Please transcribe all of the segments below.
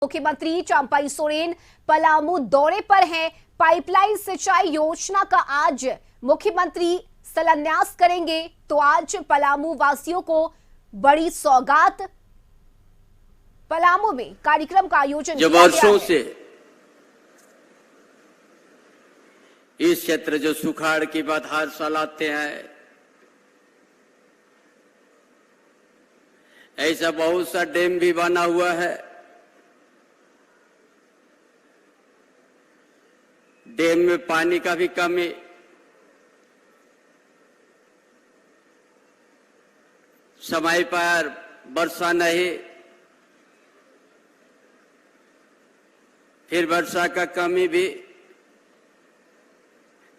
मुख्यमंत्री चंपाई सोरेन पलामू दौरे पर हैं। पाइपलाइन सिंचाई योजना का आज मुख्यमंत्री शिलान्यास करेंगे। तो आज पलामू वासियों को बड़ी सौगात। पलामू में कार्यक्रम का आयोजन जो वर्षों से इस क्षेत्र जो सुखाड़ की बात हर साल आते हैं, ऐसा बहुत सा डैम भी बना हुआ है। डैम में पानी का भी कमी, समय पर वर्षा नहीं, फिर वर्षा का कमी भी।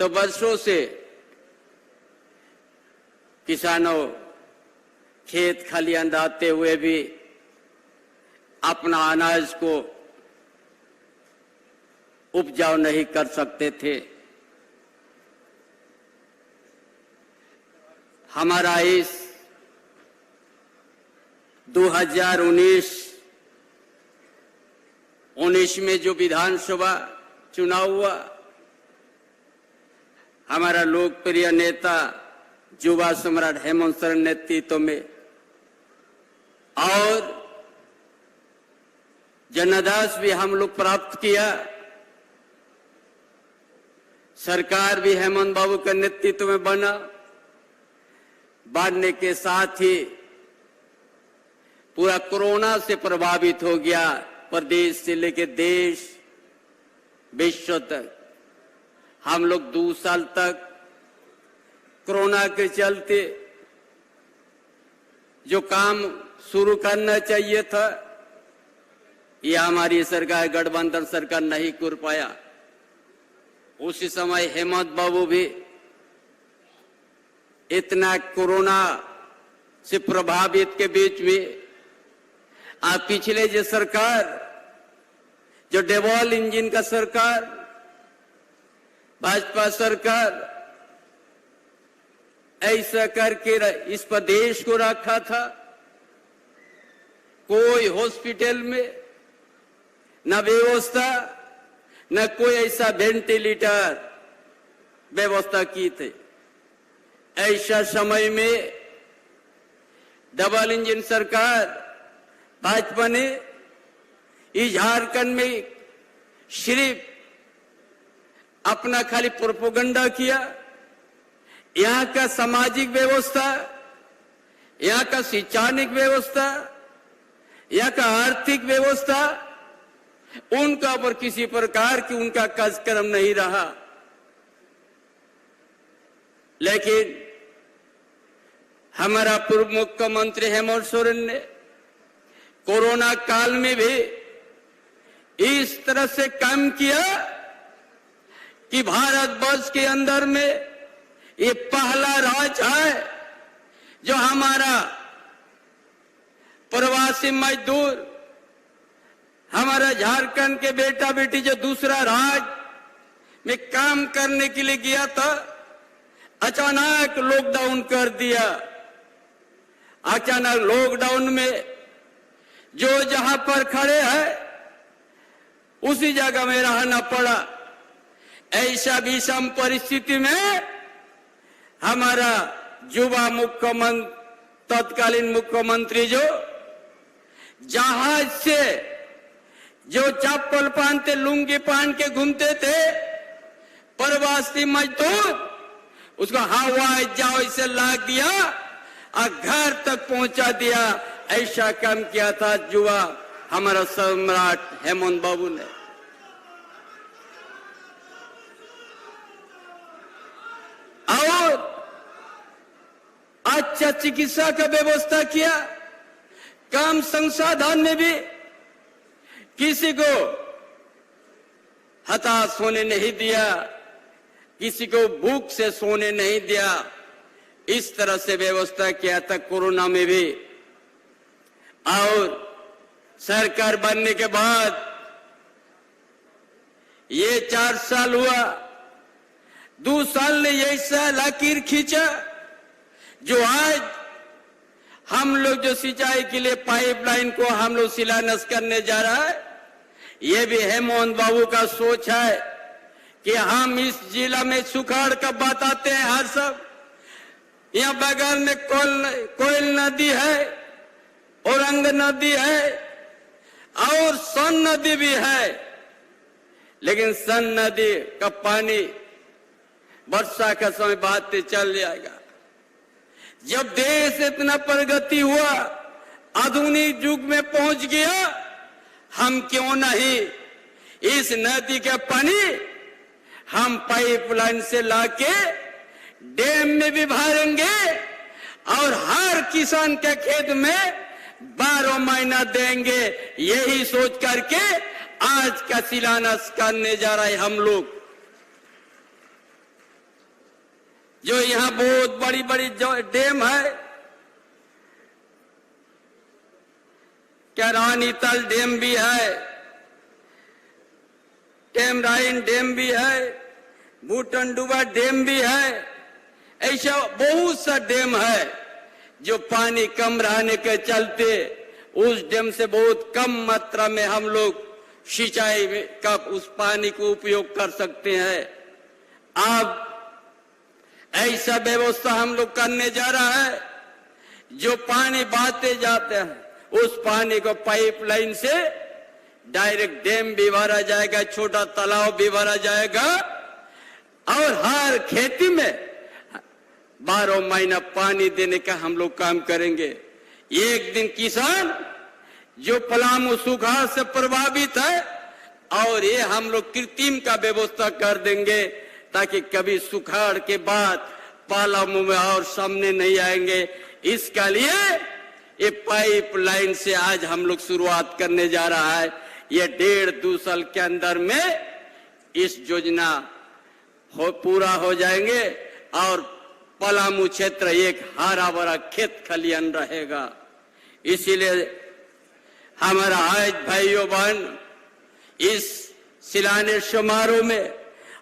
तो वर्षों से किसानों खेत खलियान दाते हुए भी अपना अनाज को उपजाऊ नहीं कर सकते थे। हमारा इस 2019 में जो विधानसभा चुनाव हुआ, हमारा लोकप्रिय नेता युवा सम्राट हेमंत सोरेन नेतृत्व में और जनादेश भी हम लोग प्राप्त किया। सरकार भी हेमंत बाबू के नेतृत्व में बनने के साथ ही पूरा कोरोना से प्रभावित हो गया प्रदेश से लेकर देश विश्व तक। हम लोग 2 साल तक कोरोना के चलते जो काम शुरू करना चाहिए था, ये हमारी सरकार गठबंधन सरकार नहीं कर पाया। उसी समय हेमंत बाबू भी इतना कोरोना से प्रभावित के बीच में आप पिछले जो सरकार, जो डबल इंजन का सरकार, भाजपा सरकार, ऐसा करके इस प्रदेश को रखा था। कोई हॉस्पिटल में न व्यवस्था, न कोई ऐसा वेंटिलेटर व्यवस्था की थी। ऐसा समय में डबल इंजन सरकार भाजपा ने इस झारखंड में सिर्फ अपना खाली प्रोपेगेंडा किया। यहाँ का सामाजिक व्यवस्था, यहाँ का शैक्षणिक व्यवस्था, यहाँ का आर्थिक व्यवस्था, उनका पर किसी प्रकार की उनका कार्यक्रम नहीं रहा। लेकिन हमारा पूर्व मुख्यमंत्री हेमंत सोरेन ने कोरोना काल में भी इस तरह से काम किया कि भारतवर्ष के अंदर में ये पहला राज्य है जो हमारा प्रवासी मजदूर, हमारा झारखंड के बेटा बेटी जो दूसरा राज्य में काम करने के लिए गया था, अचानक लॉकडाउन कर दिया। अचानक लॉकडाउन में जो जहां पर खड़े हैं उसी जगह में रहना पड़ा। ऐसा विषम परिस्थिति में हमारा युवा मुख्यमंत्री, तत्कालीन मुख्यमंत्री जो जहाज से जो चप्पल पहनते, लुंगी पहन के घूमते थे प्रवासी मजदूर, उसको हवाई जहाज से लाद दिया और घर तक पहुंचा दिया। ऐसा काम किया था युवा हमारा सम्राट हेमंत बाबू ने। और अच्छा चिकित्सा का व्यवस्था किया। कम संसाधन में भी किसी को हताश होने नहीं दिया, किसी को भूख से सोने नहीं दिया। इस तरह से व्यवस्था किया था कोरोना में भी। और सरकार बनने के बाद ये 4 साल हुआ, 2 साल ने ऐसा लकीर खींचा जो आज हम लोग जो सिंचाई के लिए पाइपलाइन को हम लोग शिलान्यास करने जा रहा है, ये भी है मोहन बाबू का सोच है कि हम इस जिला में सुखाड़ का बताते हैं हर सब। यहाँ बगल में कोयल नदी है, औरंग नदी है और सन नदी भी है, लेकिन सन नदी का पानी वर्षा का समय बहते चल जाएगा। जब देश इतना प्रगति हुआ, आधुनिक युग में पहुंच गया, हम क्यों नहीं इस नदी का पानी हम पाइपलाइन से लाके डैम में भी भरेंगे और हर किसान के खेत में 12 महीना देंगे। यही सोच करके आज का शिलान्यास करने जा रहे हम लोग। जो यहाँ बहुत बड़ी बड़ी डैम है, क्या रानीताल डैम भी है, टेमराइन डैम भी है, भूटनडुबा डैम भी है, ऐसा बहुत सा डैम है जो पानी कम रहने के चलते उस डैम से बहुत कम मात्रा में हम लोग सिंचाई का उस पानी को उपयोग कर सकते हैं। अब ऐसा व्यवस्था हम लोग करने जा रहा है, जो पानी बहाते जाते हैं उस पानी को पाइपलाइन से डायरेक्ट डैम भी भरा जाएगा, छोटा तालाब भी भरा जाएगा और हर खेती में 12 महीना पानी देने का हम लोग काम करेंगे। एक दिन किसान जो पलामू सुखाड़ से प्रभावित है और ये हम लोग कृत्रिम का व्यवस्था कर देंगे ताकि कभी सुखाड़ के बाद पलामू में और सामने नहीं आएंगे। इसका लिए ये पाइपलाइन से आज हम लोग शुरुआत करने जा रहा है। ये 1.5-2 साल के अंदर में इस योजना पूरा हो जाएंगे और पलामू क्षेत्र एक हरा भरा खेत खलियान रहेगा। इसीलिए हमारा आज भाइयों बहन इस शिलान्यास समारोह में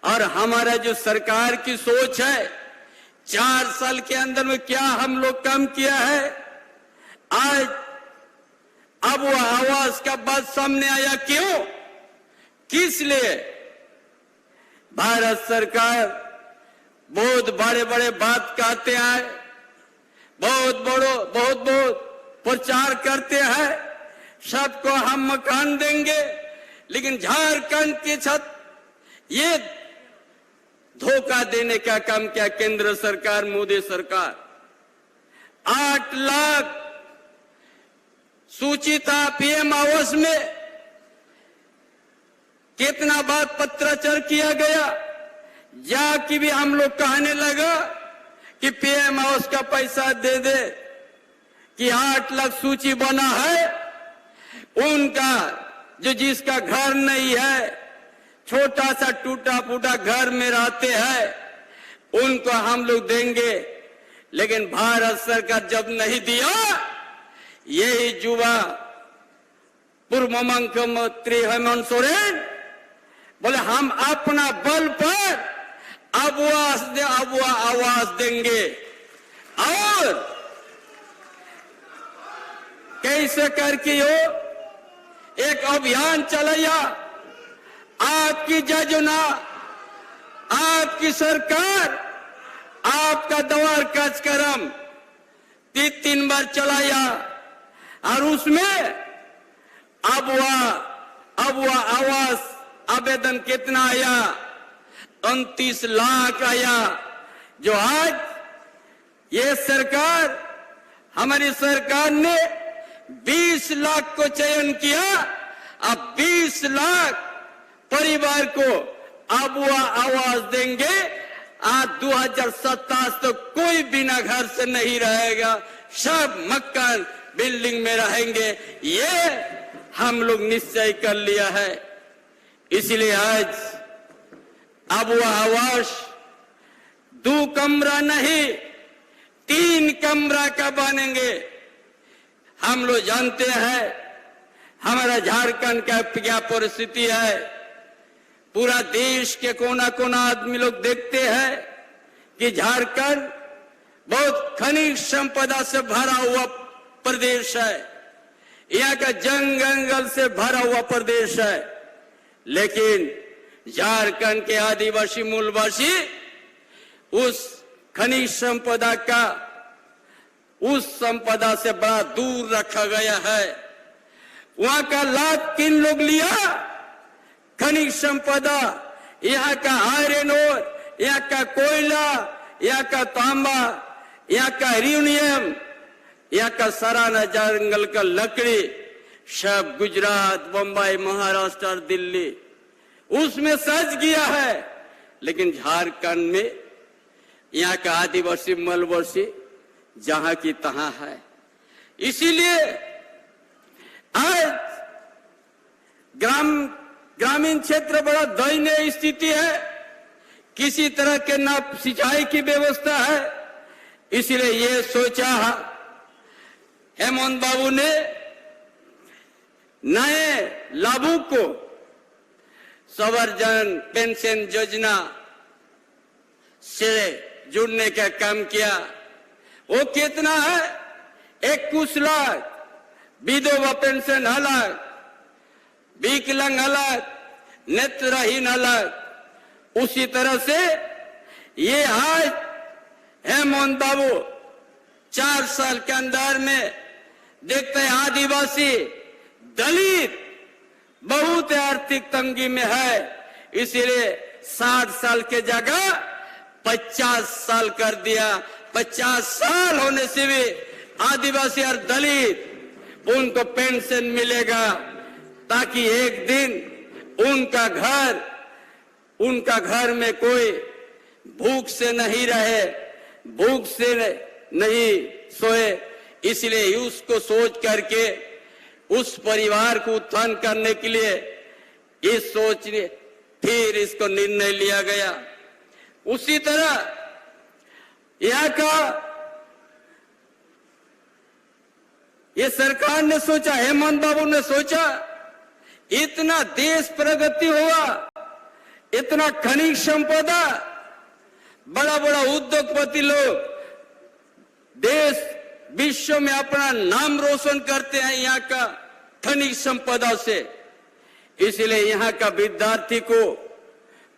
और हमारा जो सरकार की सोच है, 4 साल के अंदर में क्या हम लोग काम किया है, आज अब वो आवाज का बात सामने आया। क्यों, किस लिए? भारत सरकार बहुत बड़े बड़े बात कहते हैं, बहुत प्रचार करते हैं, सबको हम मकान देंगे, लेकिन झारखंड की छत ये धोखा देने का काम किया केंद्र सरकार, मोदी सरकार। 8 लाख सूची था पीएम आवास में, कितना बार पत्राचार किया गया, जाके भी हम लोग कहने लगा कि पीएम आवास का पैसा दे दे, कि 8 लाख सूची बना है, उनका जो जिसका घर नहीं है, छोटा सा टूटा फूटा घर में रहते हैं, उनको हम लोग देंगे। लेकिन भारत सरकार जब नहीं दिया, यही युवा पूर्व मुख्यमंत्री हेमंत सोरेन बोले हम अपना बल पर आवास देंगे। और कैसे करके हो एक अभियान चलाया, आपकी योजना, आपकी सरकार, आपका द्वार कार्यक्रम 3 बार चलाया और उसमें अब वह आवास आवेदन कितना आया, 29 लाख आया। जो आज ये सरकार, हमारी सरकार ने 20 लाख को चयन किया। अब 20 लाख परिवार को अब वह आवास देंगे। आज 2027 तो कोई बिना घर से नहीं रहेगा, सब मकान बिल्डिंग में रहेंगे। ये हम लोग निश्चय कर लिया है। इसलिए आज अब वह आवास 2 कमरा नहीं 3 कमरा का बनेंगे। हम लोग जानते हैं हमारा झारखंड का क्या परिस्थिति है। पूरा देश के कोना कोना आदमी लोग देखते हैं कि झारखंड बहुत खनिज संपदा से भरा हुआ प्रदेश है, यहाँ का जंगल से भरा हुआ प्रदेश है। लेकिन झारखंड के आदिवासी मूलवासी उस खनिज संपदा से बड़ा दूर रखा गया है। वहां का लाभ किन लोग लिया? खनिज संपदा, यहाँ का आयरन ओर, यहाँ का कोयला, यहाँ का तांबा, यहाँ का यूरेनियम, यहाँ का सराना जंगल का लकड़ी, सब गुजरात, बम्बई, महाराष्ट्र और दिल्ली उसमें सज गया है। लेकिन झारखंड में यहाँ का आदिवासी मूलवासी जहां की तहां है। इसीलिए आज ग्रामीण क्षेत्र बड़ा दयनीय स्थिति है। किसी तरह के ना सिंचाई की व्यवस्था है। इसलिए ये सोचा हेमंत बाबू ने नए लाभुक को संवर्धन पेंशन योजना से जुड़ने का काम किया। वो कितना है? 21 लाख, विधवा पेंशन अलग, विकलांग अलग, नेत्रहीन अलग। उसी तरह से ये आज हेमंत बाबू 4 साल के अंदर में देखते हैं आदिवासी दलित बहुत आर्थिक तंगी में है। इसलिए 60 साल के जगह 50 साल कर दिया। 50 साल होने से भी आदिवासी और दलित उनको पेंशन मिलेगा, ताकि एक दिन उनका घर में कोई भूख से नहीं रहे, भूख से नहीं सोए। इसलिए उसको सोच करके उस परिवार को उत्थान करने के लिए इस सोच ने फिर इसको निर्णय लिया गया। उसी तरह यहाँ का ये सरकार ने सोचा, हेमंत बाबू ने सोचा, इतना देश प्रगति हुआ, इतना खनिज संपदा, बड़ा बड़ा उद्योगपति लोग देश विश्व में अपना नाम रोशन करते हैं यहाँ का खनिज संपदा से। इसलिए यहाँ का विद्यार्थी को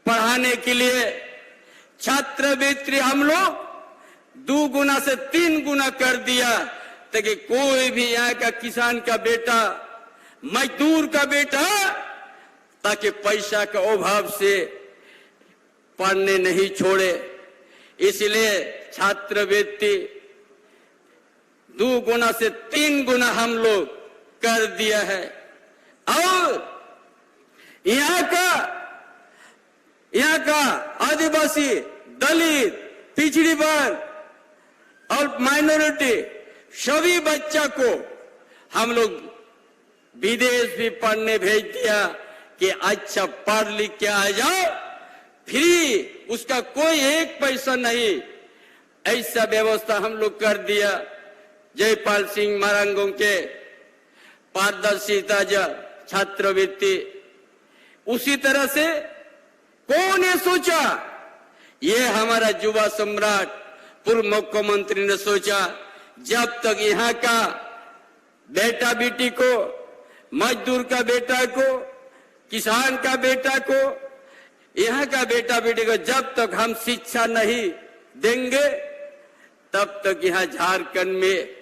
पढ़ाने के लिए छात्रवृत्ति हम लोग 2 गुना से 3 गुना कर दिया, ताकि कोई भी यहाँ का किसान का बेटा, मजदूर का बेटा, ताकि पैसा का अभाव से पढ़ने नहीं छोड़े। इसलिए छात्रवृत्ति 2 गुना से 3 गुना हम लोग कर दिया है। और यहाँ का आदिवासी, दलित, पिछड़ी वर्ग और माइनॉरिटी सभी बच्चा को हम लोग विदेश भी पढ़ने भेज दिया कि अच्छा पढ़ लिख के आ जाओ, फ्री, उसका कोई एक पैसा नहीं। ऐसा व्यवस्था हम लोग कर दिया। जयपाल सिंह मरांगों के पारदर्शिता छात्रवृत्ति। उसी तरह से कौन ने सोचा? ये हमारा युवा सम्राट पूर्व मुख्यमंत्री ने सोचा, जब तक यहाँ का बेटा बेटी को, मजदूर का बेटा को, किसान का बेटा को, यहाँ का बेटा बेटी को जब तक हम शिक्षा नहीं देंगे, तब तक यहाँ झारखंड में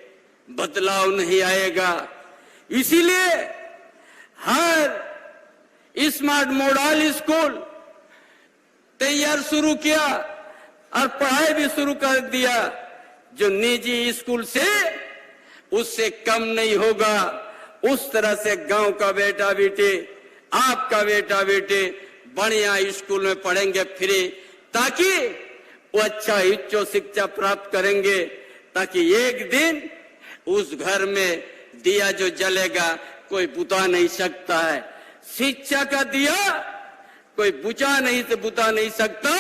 बदलाव नहीं आएगा। इसीलिए हर स्मार्ट मॉडल स्कूल तैयार शुरू किया और पढ़ाई भी शुरू कर दिया, जो निजी स्कूल से उससे कम नहीं होगा। उस तरह से गांव का बेटा बेटे, आपका बेटा बेटे बढ़िया स्कूल में पढ़ेंगे फ्री, ताकि वो अच्छा उच्च शिक्षा प्राप्त करेंगे, ताकि एक दिन उस घर में दिया जो जलेगा कोई बुझा नहीं सकता है। शिक्षा का दिया कोई बुझा नहीं सकता।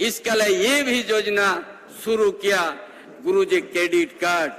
इसके लिए ये भी योजना शुरू किया, गुरुजी क्रेडिट कार्ड।